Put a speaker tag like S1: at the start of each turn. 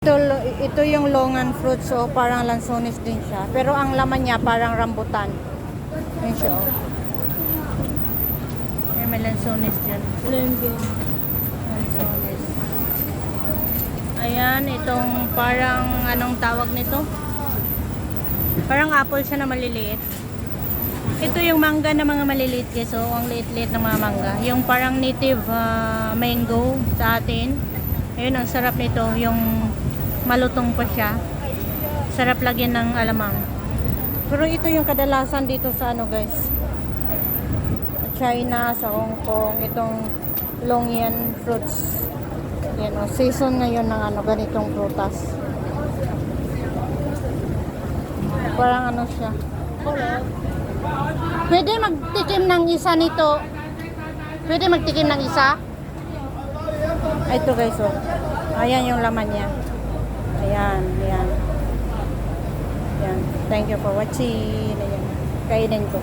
S1: Ito yung longan fruit, so parang lansones din siya. Pero ang laman niya parang rambutan. Yun siya, oh. Yan, may lansones dyan. Lansones. Ayan, itong parang anong tawag nito? Parang apple siya na maliliit. Ito yung mangga na mga maliliit guys. So, ang liit-liit ng mga mangga. Yung parang native mango sa atin. Ayun, ang sarap nito. Yung malutong pa siya. Sarap lagyan ng alamang. Pero ito yung kadalasan dito sa ano guys. China, sa Hong Kong. Itong Longan fruits. Yan o. Season ngayon ng ano, ganitong prutas. Parang ano siya. Pwede magtikim ng isa nito. Pwede magtikim ng isa. Ito guys, oh. Ayan yung laman niya. Ayan, ayan. Ayan. Thank you for watching. Ayan. Kainin ko.